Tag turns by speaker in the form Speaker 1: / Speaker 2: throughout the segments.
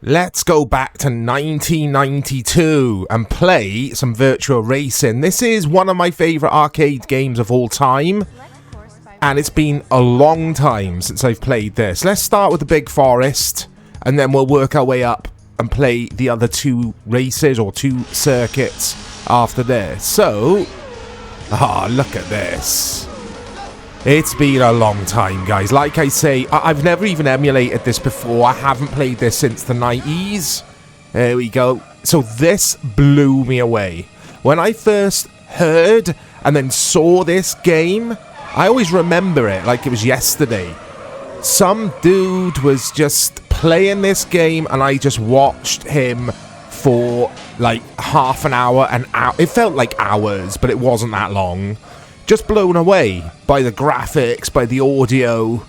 Speaker 1: Let's go back to 1992 and play some Virtua Racing. This is one of my favourite arcade games of all time, and it's been a long time since I've played this. Let's start with the big forest, and then we'll work our way up and play the other two races or two circuits after this. So, look at this. It's been a long time, guys. Like I say, I've never even emulated this before. I haven't played this since the 90s. There we go. So this blew me away. When I first heard and then saw this game, I always remember it like it was yesterday. Some dude was just playing this game and I just watched him for like half an hour, it felt like hours, but it wasn't that long. Just blown away by the graphics, by the audio.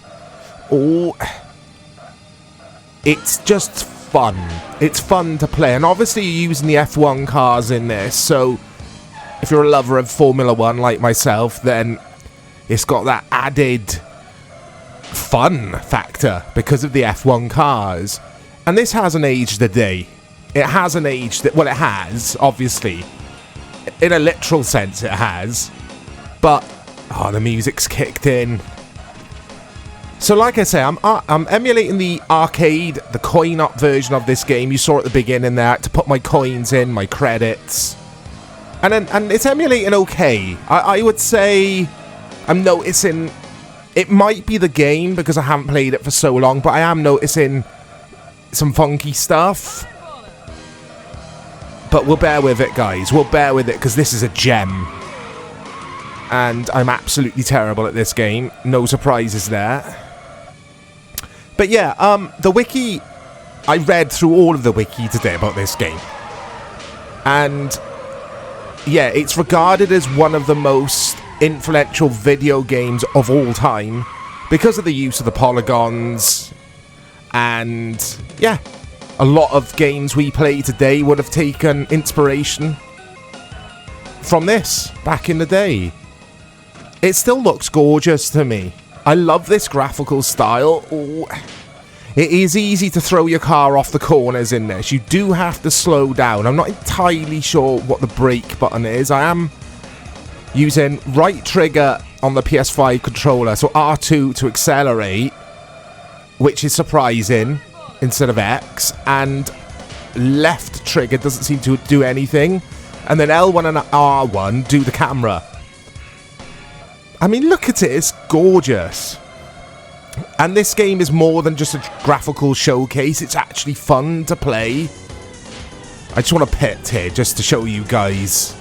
Speaker 1: Oh, it's just fun. It's fun to play. And obviously you're using the F1 cars in this, so if you're a lover of Formula 1 like myself, then it's got that added fun factor because of the F1 cars. And this hasn't aged a day. It hasn't aged, well, it has, obviously. In a literal sense, it has. But, the music's kicked in. So like I say, I'm emulating the arcade, the coin-op version of this game. You saw at the beginning there, to put my coins in, my credits. And it's emulating okay. I would say I'm noticing, it might be the game because I haven't played it for so long, but I am noticing some funky stuff. But we'll bear with it, guys. We'll bear with it because this is a gem. And I'm absolutely terrible at this game. No surprises there. But yeah, the wiki, I read through all of the wiki today about this game. And yeah, it's regarded as one of the most influential video games of all time because of the use of the polygons. And yeah, a lot of games we play today would have taken inspiration from this back in the day. It still looks gorgeous to me. I love this graphical style. Ooh. It is easy to throw your car off the corners in this. You do have to slow down. I'm not entirely sure what the brake button is. I am using right trigger on the PS5 controller, so R2 to accelerate, which is surprising, instead of X, and left trigger doesn't seem to do anything, and then L1 and R1 do the camera. I mean, look at it, it's gorgeous. And this game is more than just a graphical showcase, it's actually fun to play. I just want to pit here just to show you guys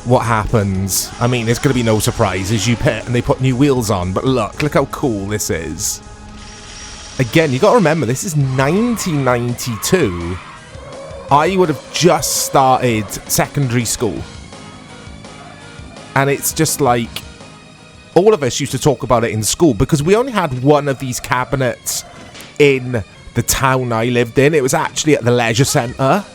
Speaker 1: what happens. I mean, there's going to be no surprises. You pit and they put new wheels on, but look how cool this is. Again, you got to remember, this is 1992. I would have just started secondary school. And it's just like, all of us used to talk about it in school because we only had one of these cabinets in the town I lived in. It was actually at the leisure centre.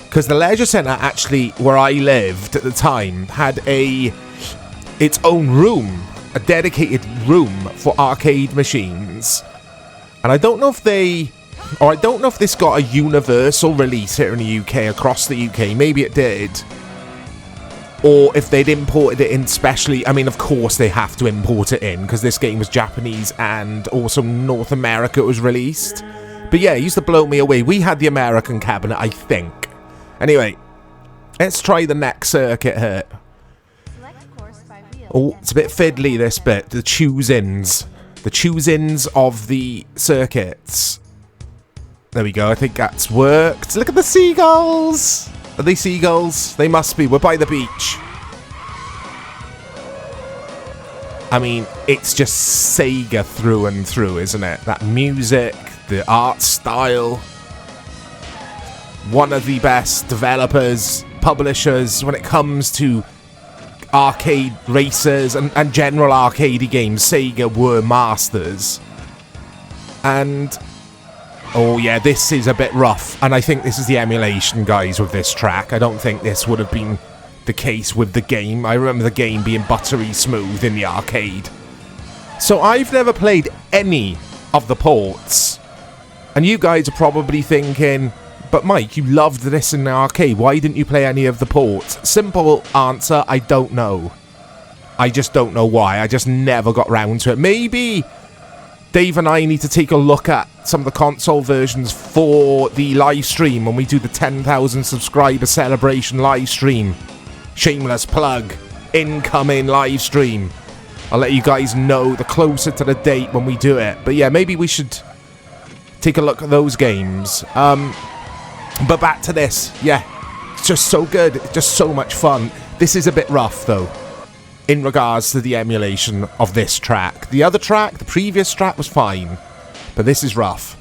Speaker 1: Because the leisure centre actually, where I lived at the time, had its own room. A dedicated room for arcade machines. And I don't know if this got a universal release here in the UK, across the UK. Maybe it did. Or if they'd imported it in specially. I mean, of course they have to import it in because this game was Japanese and also North America it was released. But yeah, it used to blow me away. We had the American cabinet, I think. Anyway, let's try the next circuit here. Oh, it's a bit fiddly, this bit. The choose-ins. The choose-ins of the circuits. There we go, I think that's worked. Look at the seagulls! Are they seagulls? They must be. We're by the beach. I mean, it's just Sega through and through, isn't it? That music, the art style. One of the best developers, publishers, when it comes to arcade racers and general arcade games. Sega were masters. And oh yeah, this is a bit rough, and I think this is the emulation, guys, with this track. I don't think this would have been the case with the game. I remember the game being buttery smooth in the arcade. So I've never played any of the ports. And you guys are probably thinking, but Mike, you loved this in the arcade. Why didn't you play any of the ports? Simple answer, I don't know. I just don't know why. I just never got round to it. Maybe Dave and I need to take a look at some of the console versions for the live stream when we do the 10,000 subscriber celebration live stream. Shameless plug. Incoming live stream. I'll let you guys know the closer to the date when we do it. But yeah, maybe we should take a look at those games. But back to this. Yeah, it's just so good. It's just so much fun. This is a bit rough, though, in regards to the emulation of this track. The other track, the previous track, was fine. But this is rough.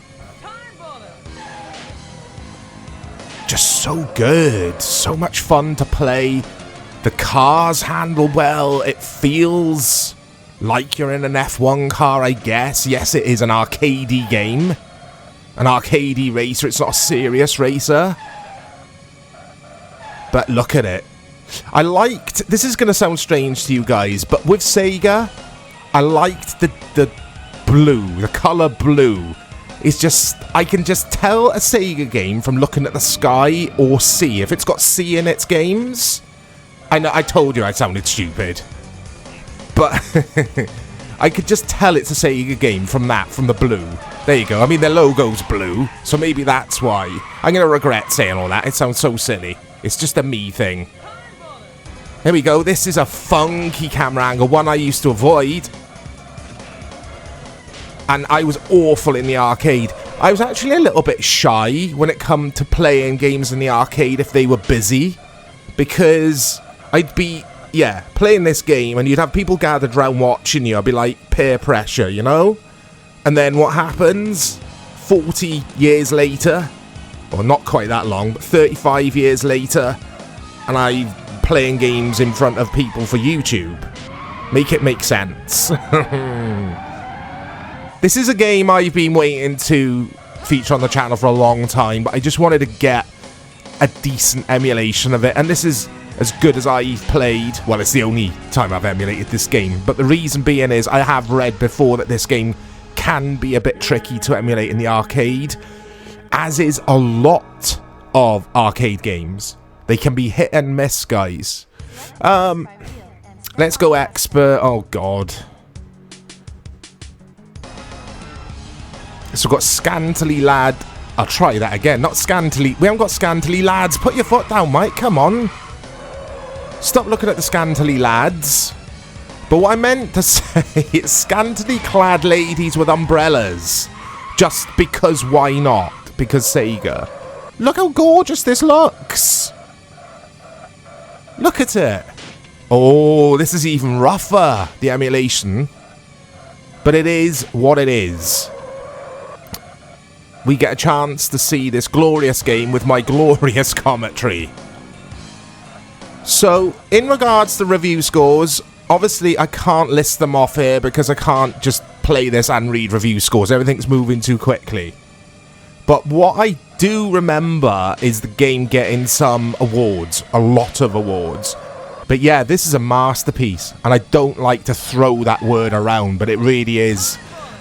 Speaker 1: Just so good. So much fun to play. The cars handle well. It feels like you're in an F1 car, I guess. Yes, it is an arcadey game. An arcadey racer. It's not a serious racer. But look at it. I liked... This is going to sound strange to you guys, but with Sega, I liked the blue. The colour blue. It's just... I can just tell a Sega game from looking at the sky or sea. If it's got sea in its games... I know, I told you I sounded stupid. But I could just tell it's a Sega game from the blue. There you go. I mean, their logo's blue, so maybe that's why. I'm going to regret saying all that. It sounds so silly. It's just a me thing. There we go. This is a funky camera angle, one I used to avoid. And I was awful in the arcade. I was actually a little bit shy when it come to playing games in the arcade if they were busy. Because I'd be, yeah, playing this game and you'd have people gathered around watching you. I'd be like, peer pressure, you know? And then what happens? 40 years later, or not quite that long, but 35 years later, and I'm playing games in front of people for YouTube. Make it make sense. This is a game I've been waiting to feature on the channel for a long time, but I just wanted to get a decent emulation of it, and this is as good as I've played. Well, it's the only time I've emulated this game, but the reason being is I have read before that this game can be a bit tricky to emulate in the arcade, as is a lot of arcade games. They can be hit and miss, guys. Let's go expert. Oh god. So we've got scantily lad. I'll try that again. Not scantily. We haven't got scantily lads. Put your foot down, Mike. Come on. Stop looking at the scantily lads. But what I meant to say is scantily clad ladies with umbrellas. Just because why not? Because Sega. Look how gorgeous this looks. Look at it. Oh, this is even rougher, the emulation. But it is what it is. We get a chance to see this glorious game with my glorious commentary. So, in regards to review scores, obviously I can't list them off here because I can't just play this and read review scores. Everything's moving too quickly. But what I do remember is the game getting some awards. A lot of awards. But yeah, this is a masterpiece. And I don't like to throw that word around, but it really is.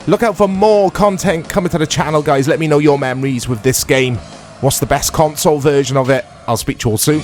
Speaker 1: Look out for more content coming to the channel, guys. Let me know your memories with this game. What's the best console version of it? I'll speak to you all soon.